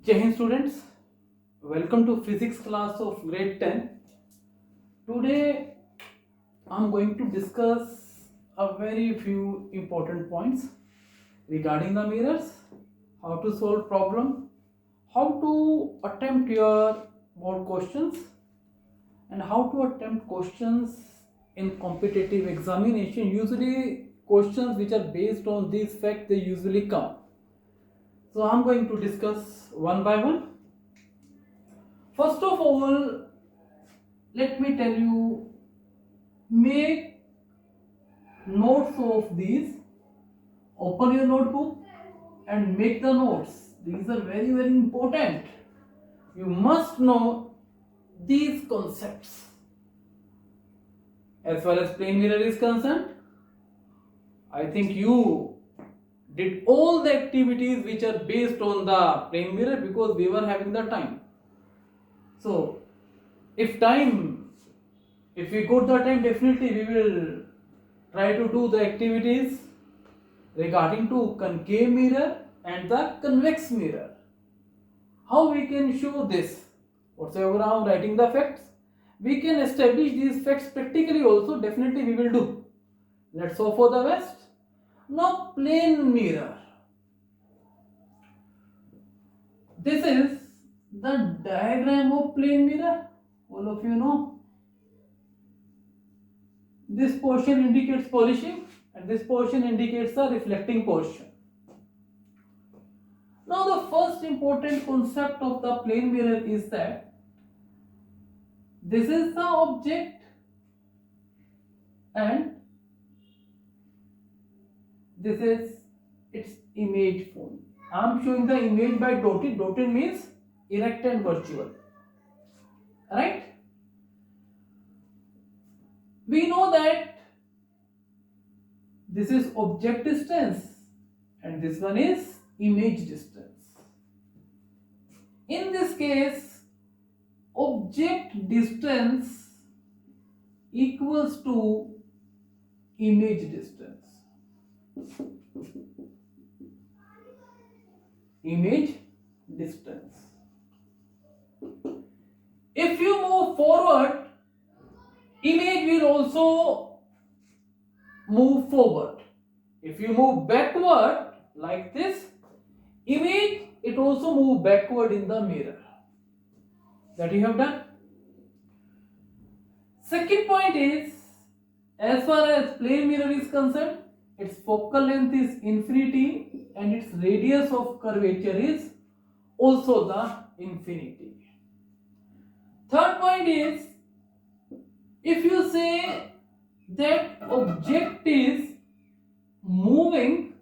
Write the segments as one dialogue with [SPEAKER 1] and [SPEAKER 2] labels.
[SPEAKER 1] Jai Hind students, welcome to physics class of grade 10. Today I am going to discuss a very few important points regarding the mirrors, how to solve problem, how to attempt your board questions, and how to attempt questions in competitive examination. Usually questions which are based on these facts, they usually come. So I am going to discuss one by one. First of all, let me tell you, make notes of these. Open your notebook and make the notes. These are very, very important. You must know these concepts. As far as plane mirror is concerned, I think you did all the activities which are based on the plane mirror because we were having the time. So, if we got the time, definitely we will try to do the activities regarding to concave mirror and the convex mirror. How we can show this? Whatsoever I am writing the facts, we can establish these facts practically also. Definitely we will do. Let's hope for the best. Now plane mirror. This is the diagram of plane mirror. All of you know. This portion indicates polishing and this portion indicates the reflecting portion. Now the first important concept of the plane mirror is that this is the object and this is its image form. I am showing the image by dotted. Dotted means erect and virtual. Right? We know that this is object distance and this one is image distance. In this case, object distance equals to image distance. Image distance. If you move forward, image will also move forward. If you move backward like this, image it also move backward in the mirror. That you have done. Second point is, as far as plane mirror is concerned, its focal length is infinity and its radius of curvature is also the infinity. Third point is, if you say that object is moving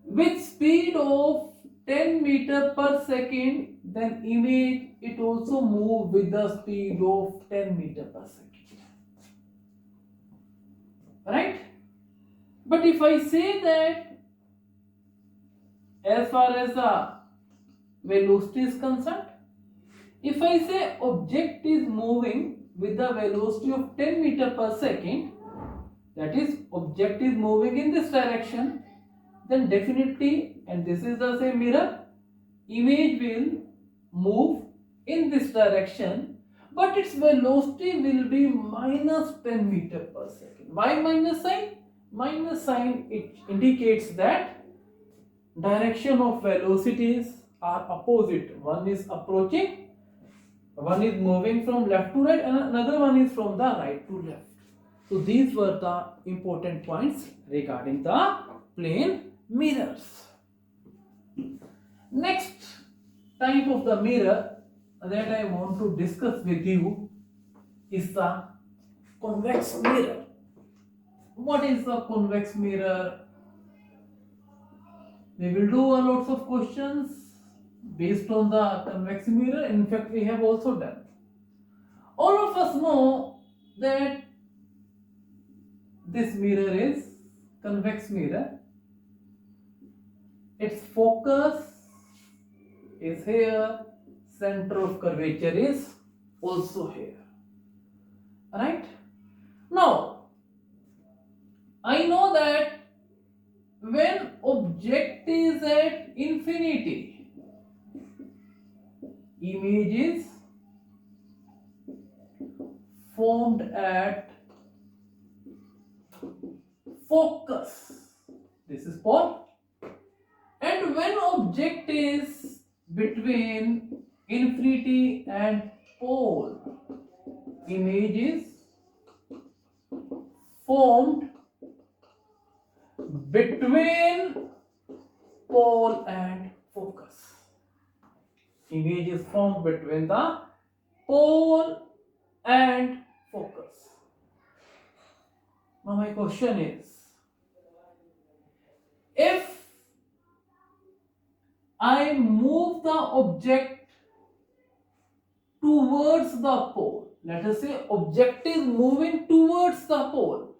[SPEAKER 1] with speed of 10 meter per second, then image it also move with the speed of 10 meter per second. Right? But if I say that as far as the velocity is concerned, if I say object is moving with the velocity of 10 meter per second, that is object is moving in this direction, then definitely, and this is the same mirror, image will move in this direction, but its velocity will be minus 10 meter per second. Why minus sign? Minus sign, it indicates that direction of velocities are opposite. One is approaching, one is moving from left to right, and another one is from the right to left. So these were the important points regarding the plane mirrors. Next type of the mirror that I want to discuss with you is the convex mirror. What is the convex mirror? We will do a lots of questions based on the convex mirror. In fact, we have also done. All of us know that this mirror is convex mirror. Its focus is here, center of curvature is also here. Right? Now, I know that when object is at infinity, images formed at focus. This is pole. And when object is between infinity and pole, images formed between pole and focus. Image is formed between the pole and focus. Now my question is, if I move the object towards the pole, let us say object is moving towards the pole.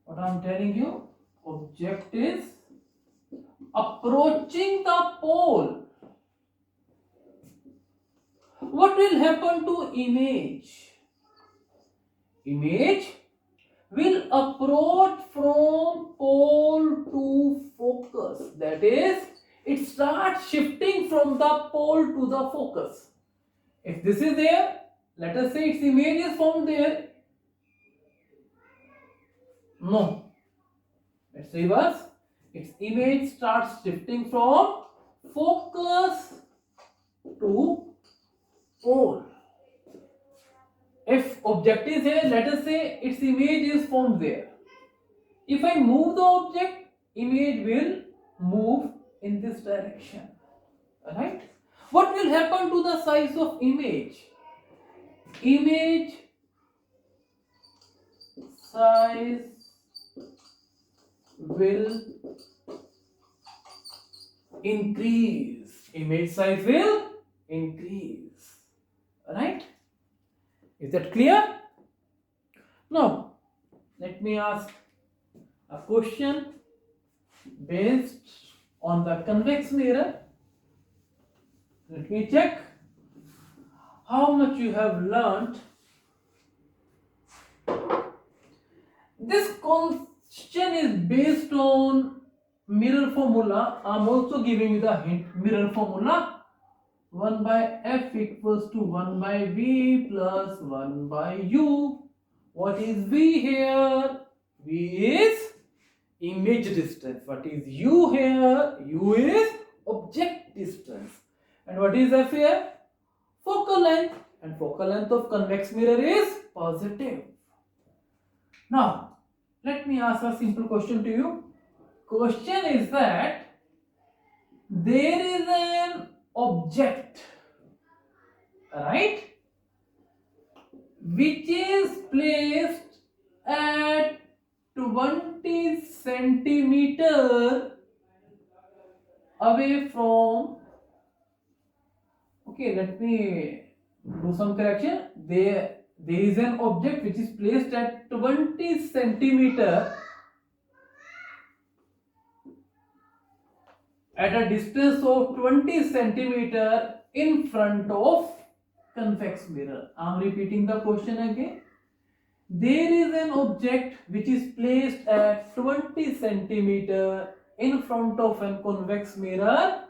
[SPEAKER 1] What I am telling you, object is approaching the pole. What will happen to image? Image will approach from pole to focus. That is, it starts shifting from the pole to the focus. If this is there, let us say its image is formed there. No. Let's reverse. Its image starts shifting from focus to pole. If object is here, let us say its image is formed there. If I move the object, image will move in this direction. Alright? What will happen to the size of image? Image size will increase. Image size will increase. Alright? Is that clear? Now, let me ask a question based on the convex mirror. Let me check how much you have learnt. This question is based on mirror formula. I am also giving you the hint. Mirror formula: 1 by f equals to 1 by v plus 1 by u. What is v here? V is image distance. What is u here? U is object distance. And what is f here? Focal length. And focal length of convex mirror is positive. Now, let me ask a simple question to you. Question is that there is an object, right, which is placed at 20 centimeter away from, okay, let me do some correction. There is an object which is placed at 20 centimeter at a distance of 20 centimeter in front of convex mirror. I am repeating the question again. There is an object which is placed at 20 centimeter in front of a convex mirror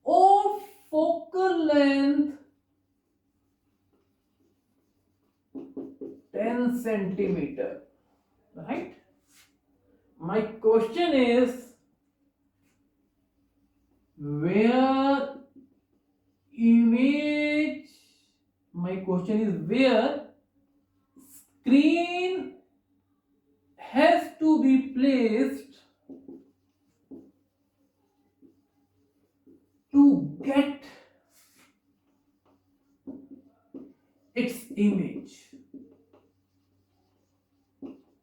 [SPEAKER 1] of focal length 10 centimeter. Right? My question is, where image, my question is where screen has to be placed to get its image.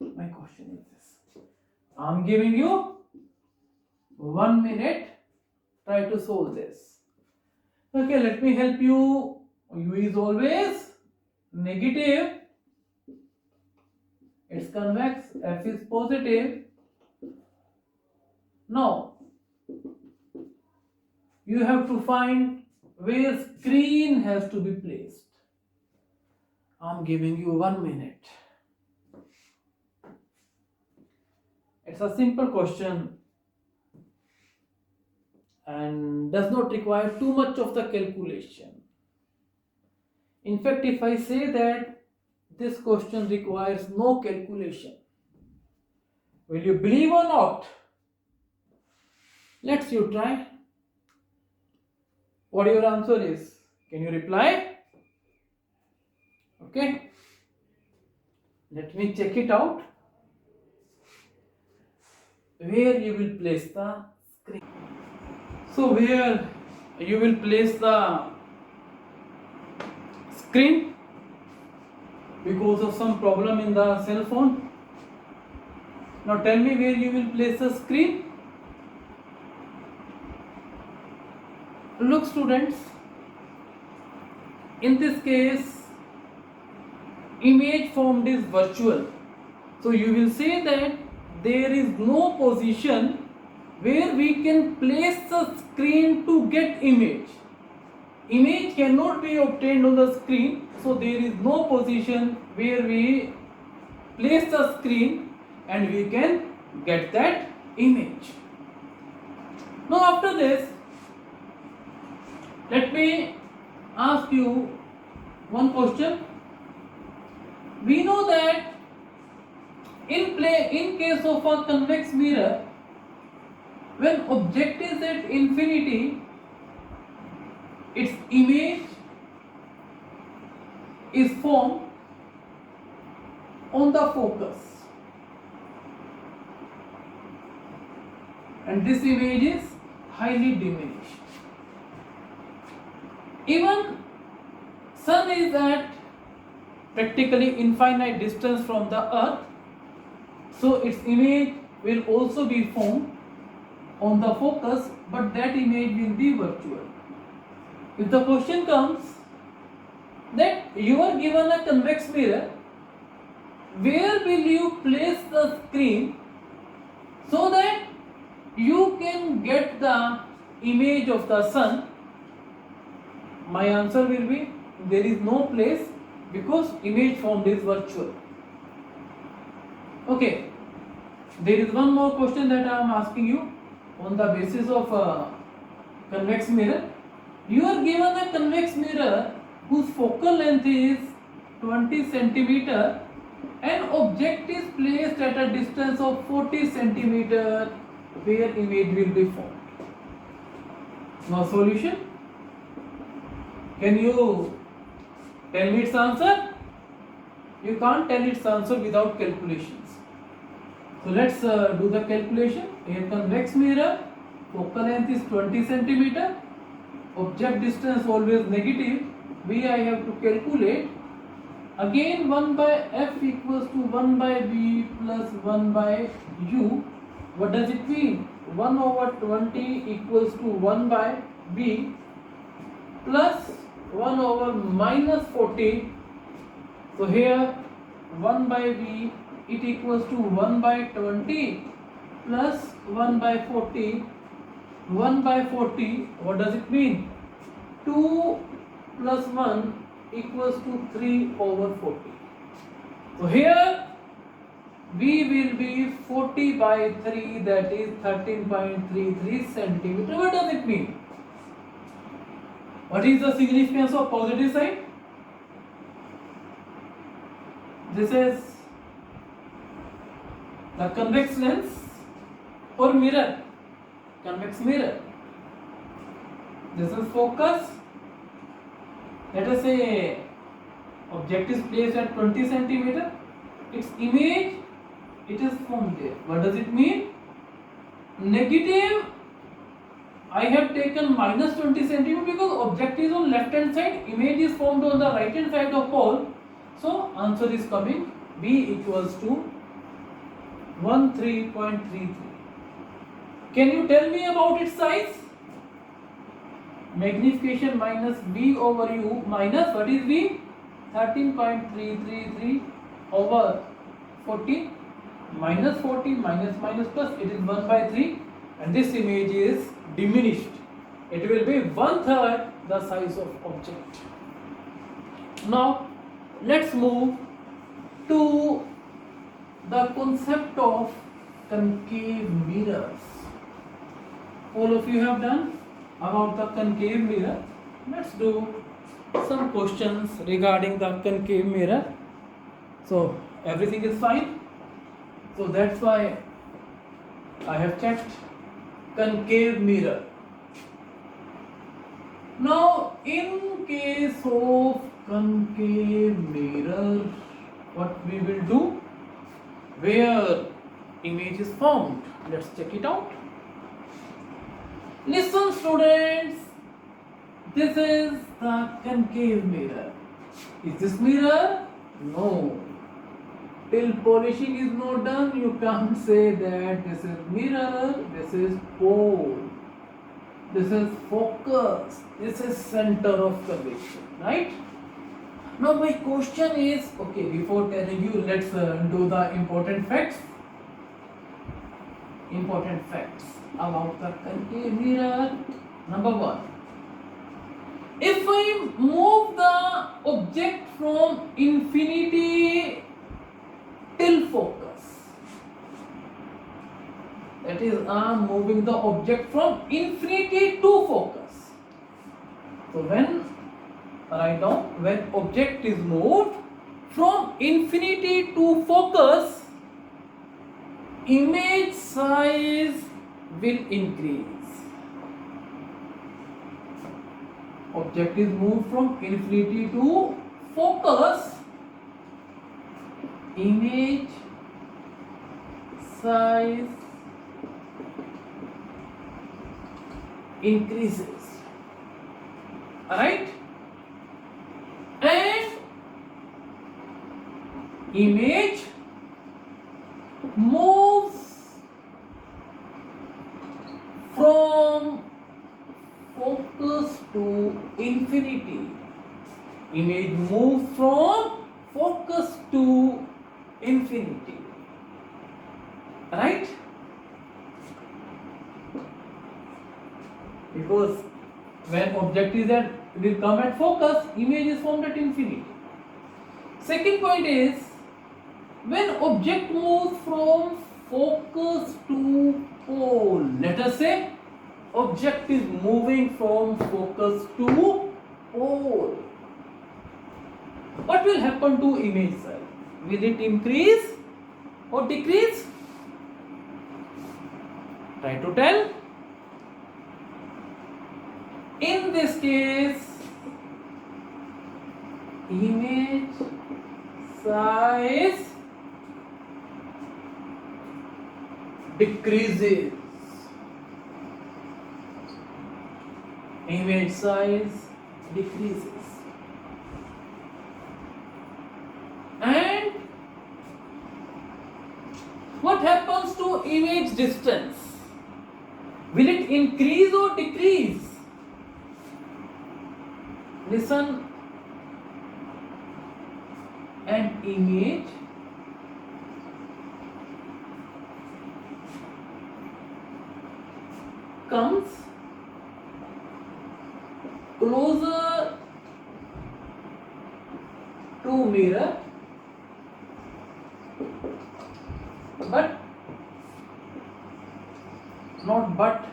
[SPEAKER 1] My question is this. I am giving you 1 minute. Try to solve this. Okay, let me help you. U is always negative. It's convex. F is positive. Now, you have to find where screen has to be placed. I'm giving you 1 minute. It's a simple question. and does not require too much of the calculation. In fact, if I say that this question requires no calculation, will you believe or not? Let's you try. What your answer is? Can you reply? Okay. Let me check it out. Where you will place the screen. So where you will place the screen because of some problem in the cell phone. Now tell me where you will place the screen. Look students, in this case image formed is virtual. So you will say that there is no position where we can place the screen to get image. Image cannot be obtained on the screen, so there is no position where we place the screen and we can get that image. Now after this, let me ask you one question. We know that in case of a convex mirror, when object is at infinity, its image is formed on the focus, and this image is highly diminished. Even sun is at practically infinite distance from the earth, so its image will also be formed on the focus, but that image will be virtual. If the question comes that you are given a convex mirror, where will you place the screen so that you can get the image of the sun? My answer will be there is no place because image formed is virtual. Okay, there is one more question that I am asking you on the basis of a convex mirror. You are given a convex mirror whose focal length is 20 centimeter and object is placed at a distance of 40 centimeter where image will be formed. Now solution. Can you tell me its answer? You can't tell its answer without calculations. So let's do the calculation. A convex mirror, focal length is 20 centimeter, object distance always negative. V I have to calculate. Again 1 by f equals to 1 by v plus 1 by u. What does it mean? 1 over 20 equals to 1 by v plus 1 over minus 40. So here 1 by v, it equals to 1 by 20 plus 1 by 40. 1 by 40, what does it mean? 2 plus 1 equals to 3 over 40. So here v will be 40 by 3, that is 13.33 centimeter. What does it mean? What is the significance of positive sign? This is the convex lens or mirror, convex mirror. This is focus. Let us say object is placed at 20 centimeter. Its image, it is formed there. What does it mean? Negative. I have taken minus 20 centimeter because object is on left hand side, image is formed on the right hand side of pole. So answer is coming B equals to 13.33. Can you tell me about its size? Magnification minus V over U minus what is V? 13.333 over 40 minus 40 minus minus plus, it is 1 by 3, and this image is diminished. It will be 1/3 the size of object. Now let's move to the concept of concave mirrors. all of you have done about the concave mirror. Let's do some questions regarding the concave mirror. So everything is fine. So that's why I have checked concave mirror. Now in case of concave mirror, what we will do, where image is formed, let's check it out. Listen students, this is the concave mirror. Is this mirror? No. Till polishing is not done, you can't say that this is mirror, this is pole, this is focus, this is center of curvature, right? Now my question is, okay, before telling you, let's do the important facts. Important facts about the concave mirror. Number one, if I move the object from infinity till focus, that is, I am moving the object from infinity to focus. So when write down, when object is moved from infinity to focus, image size will increase. Object is moved from infinity to focus, image size increases. Alright? And image moves from focus to infinity. Image moves from focus to infinity. Right? Because when object is at, will come at focus, image is formed at infinity. Second point is, when object moves from focus to pole, let us say object is moving from focus to pole, what will happen to image size? Will it increase or decrease? Try to tell. In this case, image size decreases. Image size decreases. And what happens to image distance? Will it increase or decrease? Listen, an image comes closer to mirror, but not but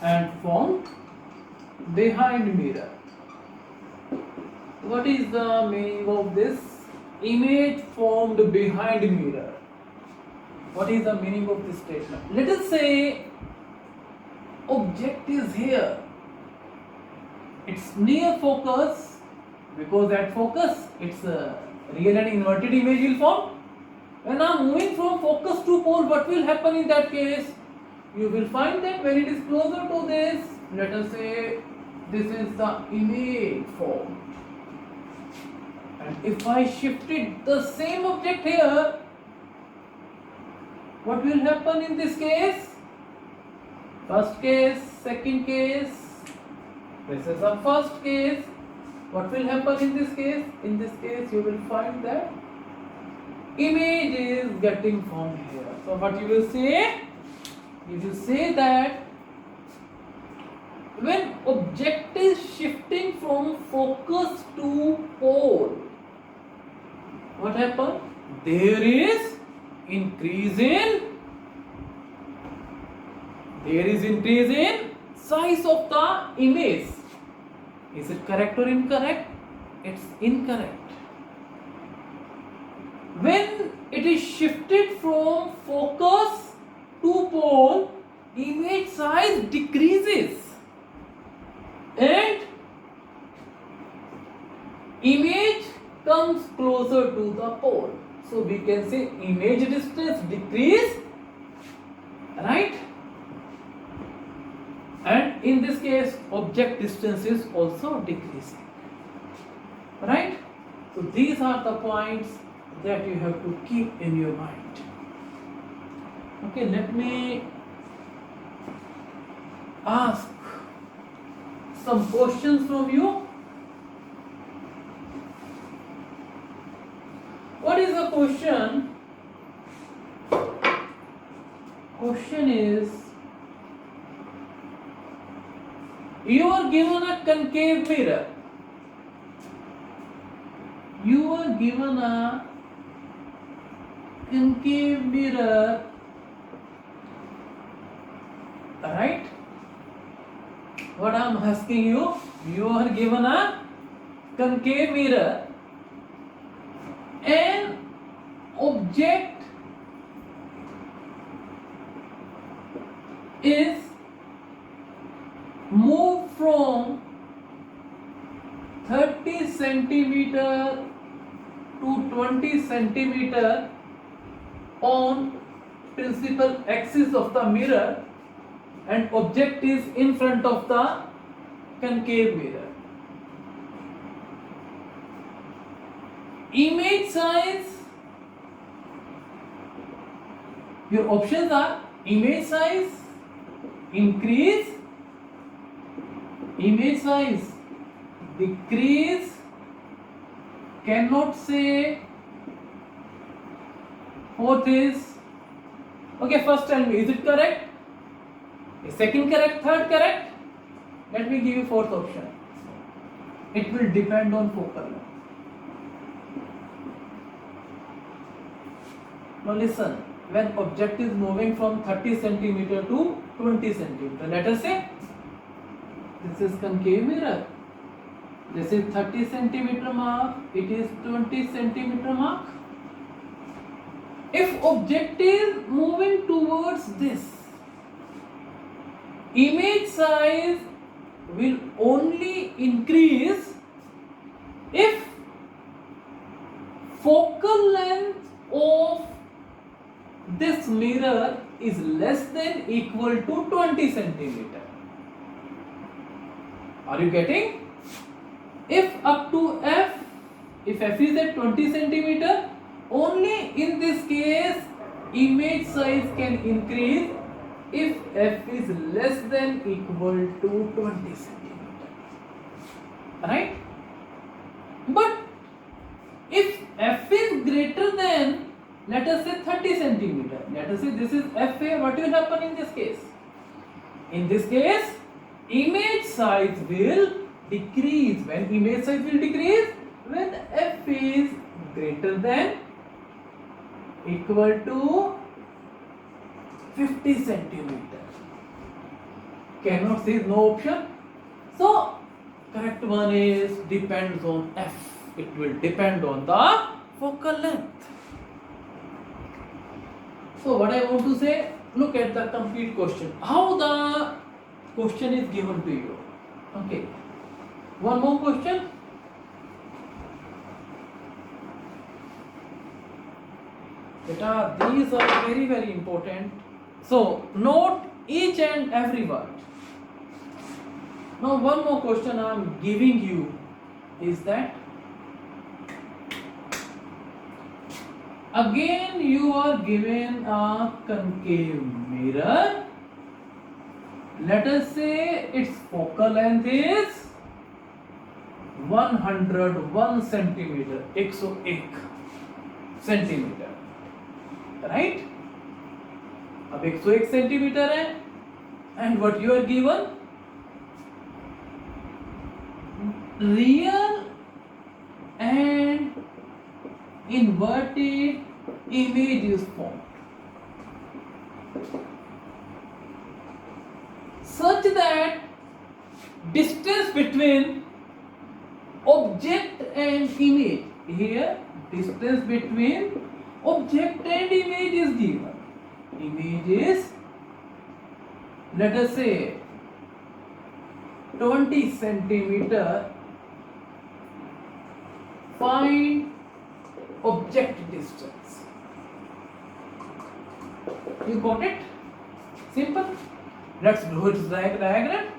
[SPEAKER 1] and formed behind mirror. What is the meaning of this? Image formed behind mirror. What is the meaning of this statement? Let us say object is here. It's near focus, because at focus it's a real and inverted image will form. When I am moving from focus to pole, what will happen in that case? You will find that when it is closer to this, let us say this is the image formed. And if I shifted the same object here, what will happen in this case? First case, second case, this is the first case. What will happen in this case? In this case, you will find that image is getting formed here. So what you will say? You will say that when object is shifting from focus to pole, what happens? There is increase in there is increase in size of the image. Is it correct or incorrect? It's incorrect. When it is shifted from focus to pole, image size decreases and image comes closer to the pole. So we can say image distance decrease, right? And in this case, object distance is also decreasing, right? So these are the points that you have to keep in your mind. Okay, let me ask some questions from you. What is the question? Question is, you are given a concave mirror. You are given a concave mirror, right? What I am asking you, you are given a concave mirror. An object is moved from 30 centimeter to 20 centimeter on principal axis of the mirror, and object is in front of the concave mirror. Image size, your options are image size increase, image size decrease, cannot say. Fourth is, okay, first tell me, is it correct? Second correct, third correct? Let me give you fourth option. It will depend on focal length. Now listen, when object is moving from 30 centimeter to 20 centimeter, let us say this is concave mirror, this is 30 centimeter mark, it is 20 centimeter mark. If object is moving towards this, image size will only increase if focal length of this mirror is less than equal to 20 centimeter. Are you getting? If up to f, if f is at 20 centimeter, only in this case image size can increase if f is less than equal to 20 centimeter, right? But if f is greater than, let us say 30 centimeter, let us say this is fa, what will happen in this case? In this case, image size will decrease. When image size will decrease? When f is greater than equal to 50 centimeter. Cannot say no option. So correct one is depends on f. It will depend on the focal length. So what I want to say, look at the complete question. How the question is given to you. Okay. One more question. Beta, these are very, very important. So note each and every word. Now one more question I am giving you is that again you are given a concave mirror. Let us say its focal length is 101 centimeter, 101 centimeter, right? अब 101 centimetre है, and what you are given, real and inverted image is formed. such that distance between object and image, here distance between object and image is given. Image is, let us say, 20 centimeter. Find object distance. You got it? Simple. Let's do its diagram.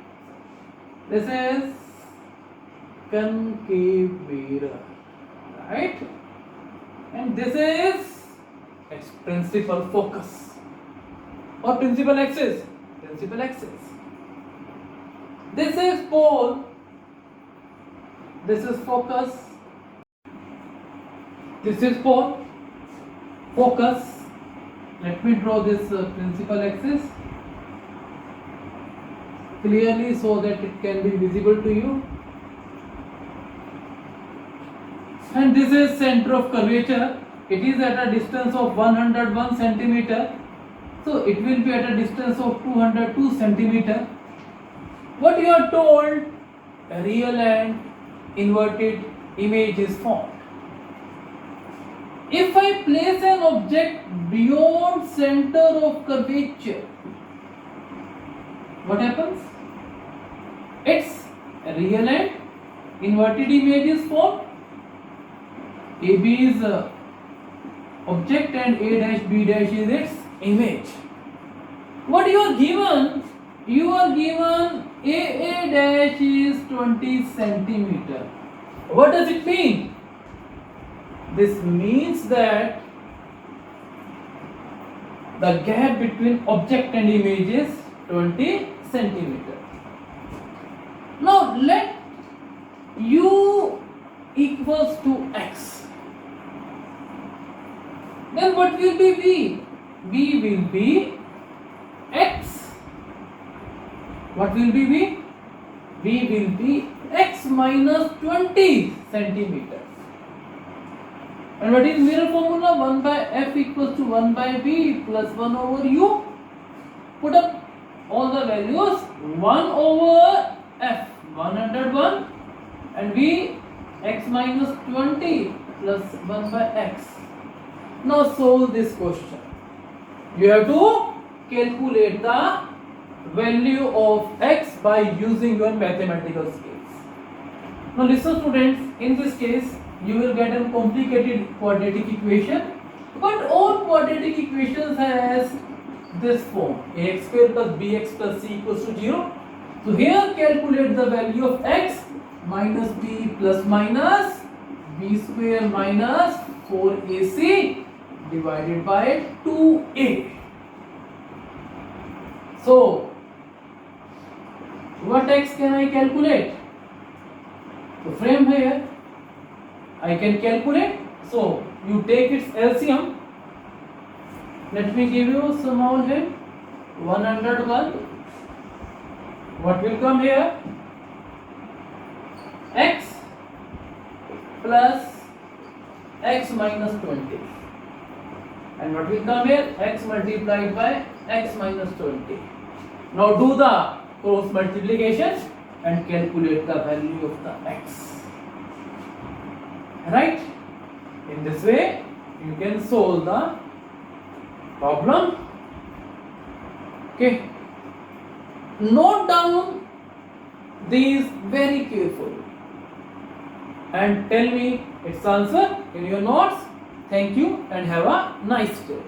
[SPEAKER 1] This is concave mirror, right? And this is its principal focus or principal axis. Principal axis. This is pole. This is focus. This is pole. Focus. Let me draw this principal axis clearly so that it can be visible to you. And this is center of curvature. It is at a distance of 101 centimeter. So it will be at a distance of 202 centimeter. What you are told, a real and inverted image is formed. If I place an object beyond center of curvature, what happens? Its real and inverted image is formed. AB is object and A dash B dash is its image. What you are given? You are given AA dash is 20 centimeter. What does it mean? This means that the gap between object and image is 20 centimeter. Now let U equals to X. Then what will be V? V will be X. What will be V? V will be X minus 20 centimeters. And what is mirror formula? 1 by F equals to 1 by V plus 1 over U. Put up all the values. 1 over F, 101, and V, X minus 20 plus 1 by X. Now solve this question. You have to calculate the value of X by using your mathematical skills. Now listen students, in this case you will get a complicated quadratic equation, but all quadratic equations has this form: ax square plus bx plus c equals to 0. So here calculate the value of x minus b plus minus b square minus 4ac divided by 2a. So what x can I calculate? So from here I can calculate. So you take its LCM. Let me give you a small hint. 101. What will come here? X plus x minus 20. And what will come here? X multiplied by x minus 20. Now do the cross multiplication and calculate the value of the x. Right? In this way you can solve the problem. Okay. Note down these very carefully and tell me its answer in your notes. Thank you and have a nice day.